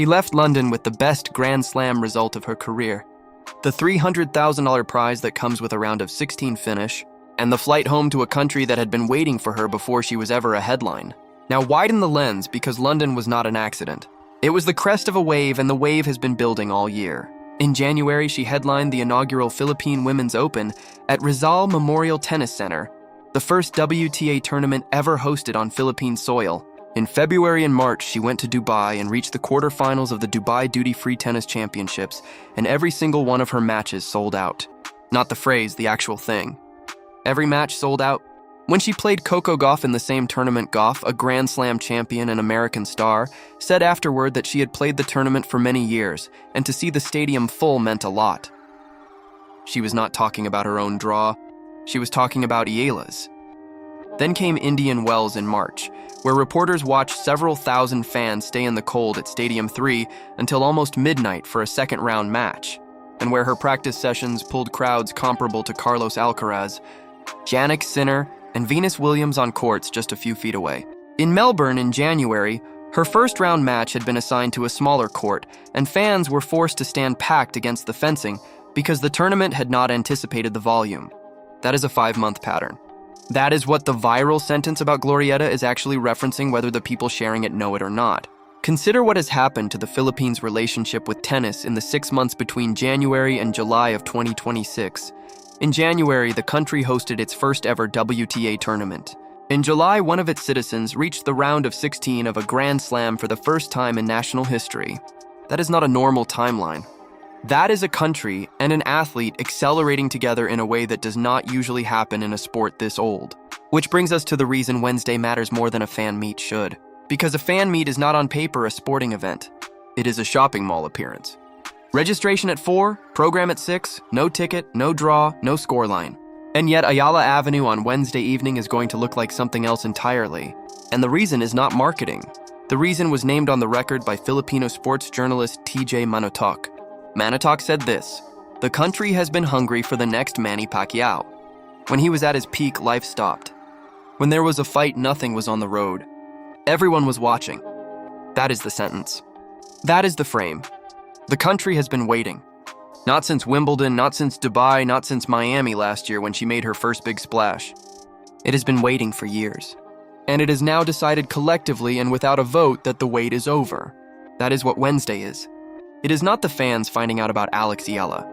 She left London with the best Grand Slam result of her career, the $300,000 prize that comes with a round of 16 finish, and the flight home to a country that had been waiting for her before she was ever a headline. Now widen the lens, because London was not an accident. It was the crest of a wave, and the wave has been building all year. In January, she headlined the inaugural Philippine Women's Open at Rizal Memorial Tennis Center, the first WTA tournament ever hosted on Philippine soil. In February and March, she went to Dubai and reached the quarterfinals of the Dubai Duty-Free Tennis Championships, and every single one of her matches sold out. Not the phrase, the actual thing. Every match sold out. When she played Coco Gauff in the same tournament, Gauff, a Grand Slam champion and American star, said afterward that she had played the tournament for many years, and to see the stadium full meant a lot. She was not talking about her own draw, she was talking about Eala's. Then came Indian Wells in March, where reporters watched several thousand fans stay in the cold at Stadium 3 until almost midnight for a second-round match, and where her practice sessions pulled crowds comparable to Carlos Alcaraz, Jannik Sinner, and Venus Williams on courts just a few feet away. In Melbourne in January, her first-round match had been assigned to a smaller court, and fans were forced to stand packed against the fencing because the tournament had not anticipated the volume. That is a 5-month pattern. That is what the viral sentence about Glorieta is actually referencing, whether the people sharing it know it or not. Consider what has happened to the Philippines' relationship with tennis in the 6 months between January and July of 2026. In January, the country hosted its first ever WTA tournament. In July, one of its citizens reached the round of 16 of a Grand Slam for the first time in national history. That is not a normal timeline. That is a country and an athlete accelerating together in a way that does not usually happen in a sport this old. Which brings us to the reason Wednesday matters more than a fan meet should. Because a fan meet is not on paper a sporting event. It is a shopping mall appearance. Registration at 4, program at 6, no ticket, no draw, no scoreline. And yet Ayala Avenue on Wednesday evening is going to look like something else entirely. And the reason is not marketing. The reason was named on the record by Filipino sports journalist TJ Manotoc. Manotoc said this: "The country has been hungry for the next Manny Pacquiao. When he was at his peak, life stopped. When there was a fight, nothing was on the road. Everyone was watching." That is the sentence. That is the frame. The country has been waiting. Not since Wimbledon, not since Dubai, not since Miami last year when she made her first big splash. It has been waiting for years. And it is now decided collectively and without a vote that the wait is over. That is what Wednesday is. It is not the fans finding out about Alex Eala.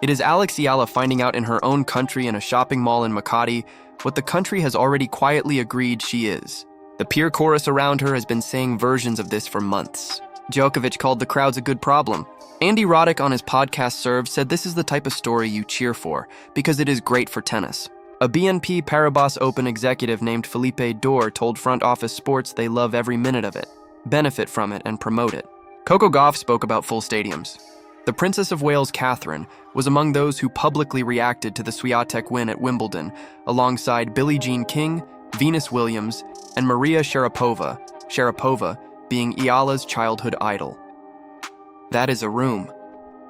It is Alex Eala finding out in her own country in a shopping mall in Makati what the country has already quietly agreed she is. The peer chorus around her has been saying versions of this for months. Djokovic called the crowds a good problem. Andy Roddick on his podcast Serve said this is the type of story you cheer for because it is great for tennis. A BNP Paribas Open executive named Felipe Dor told Front Office Sports they love every minute of it, benefit from it, and promote it. Coco Gauff spoke about full stadiums. The Princess of Wales, Catherine, was among those who publicly reacted to the Swiatek win at Wimbledon, alongside Billie Jean King, Venus Williams, and Maria Sharapova being Eala's childhood idol. That is a room.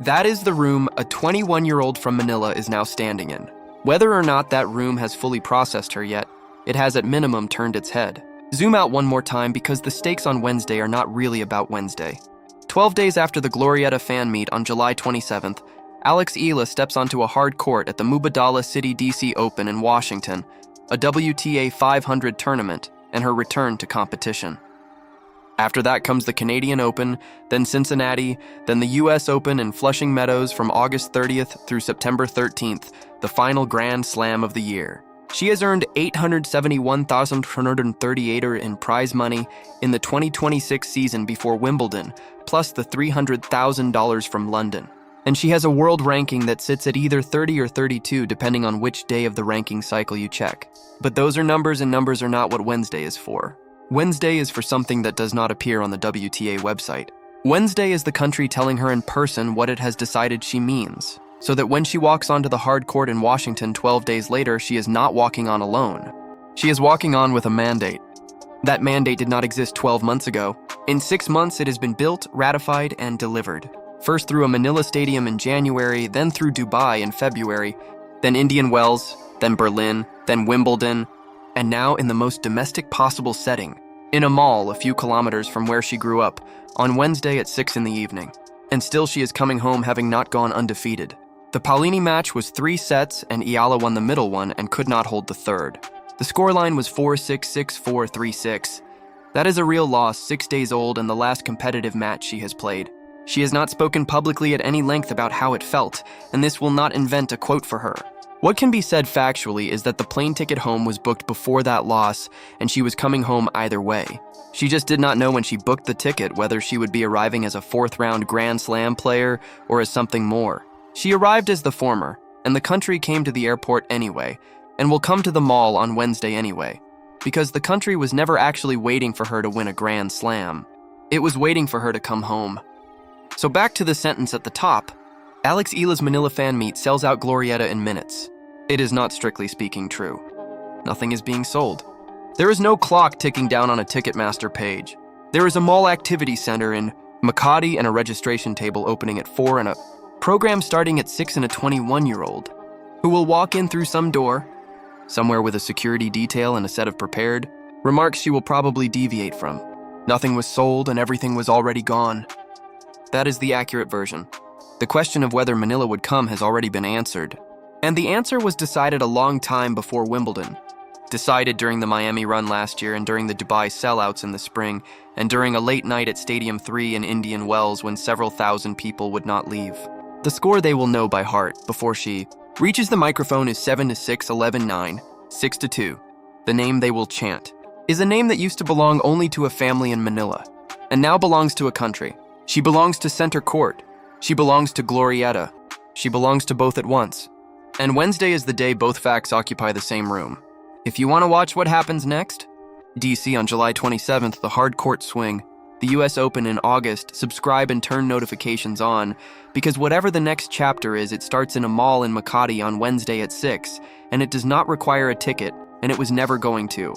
That is the room a 21-year-old from Manila is now standing in. Whether or not that room has fully processed her yet, it has at minimum turned its head. Zoom out one more time because the stakes on Wednesday are not really about Wednesday. 12 days after the Glorieta fan meet on July 27th, Alex Eala steps onto a hard court at the Mubadala City DC Open in Washington, a WTA 500 tournament, and her return to competition. After that comes the Canadian Open, then Cincinnati, then the US Open in Flushing Meadows from August 30th through September 13th, the final Grand Slam of the year. She has earned $871,238 in prize money in the 2026 season before Wimbledon, plus the $300,000 from London. And she has a world ranking that sits at either 30 or 32 depending on which day of the ranking cycle you check. But those are numbers, and numbers are not what Wednesday is for. Wednesday is for something that does not appear on the WTA website. Wednesday is the country telling her in person what it has decided she means, so that when she walks onto the hard court in Washington 12 days later, she is not walking on alone. She is walking on with a mandate. That mandate did not exist 12 months ago. In 6 months, it has been built, ratified, and delivered. First through a Manila stadium in January, then through Dubai in February, then Indian Wells, then Berlin, then Wimbledon, and now in the most domestic possible setting, in a mall a few kilometers from where she grew up, on Wednesday at 6 in the evening. And still she is coming home having not gone undefeated. The Paulini match was 3 sets and Eala won the middle one and could not hold the third. The scoreline was 4-6, 6-4, 3-6. That is a real loss, 6 days old and the last competitive match she has played. She has not spoken publicly at any length about how it felt, and this will not invent a quote for her. What can be said factually is that the plane ticket home was booked before that loss, and she was coming home either way. She just did not know when she booked the ticket whether she would be arriving as a 4th-round Grand Slam player or as something more. She arrived as the former, and the country came to the airport anyway, and will come to the mall on Wednesday anyway, because the country was never actually waiting for her to win a Grand Slam. It was waiting for her to come home. So back to the sentence at the top, Alex Eala's Manila fan meet sells out Glorieta in minutes. It is not strictly speaking true. Nothing is being sold. There is no clock ticking down on a Ticketmaster page. There is a mall activity center in Makati and a registration table opening at 4 and a program starting at 6 and a 21-year-old who will walk in through some door, somewhere with a security detail and a set of prepared remarks she will probably deviate from. Nothing was sold and everything was already gone. That is the accurate version. The question of whether Manila would come has already been answered. And the answer was decided a long time before Wimbledon. Decided during the Miami run last year and during the Dubai sellouts in the spring, and during a late night at Stadium 3 in Indian Wells when several thousand people would not leave. The score they will know by heart before she reaches the microphone is 7-6, 11-9, 6-2. The name they will chant is a name that used to belong only to a family in Manila, and now belongs to a country. She belongs to Center Court. She belongs to Glorieta. She belongs to both at once. And Wednesday is the day both facts occupy the same room. If you want to watch what happens next, DC on July 27th, the hard court swing, the US Open in August, subscribe and turn notifications on, because whatever the next chapter is, it starts in a mall in Makati on Wednesday at 6, and it does not require a ticket, and it was never going to.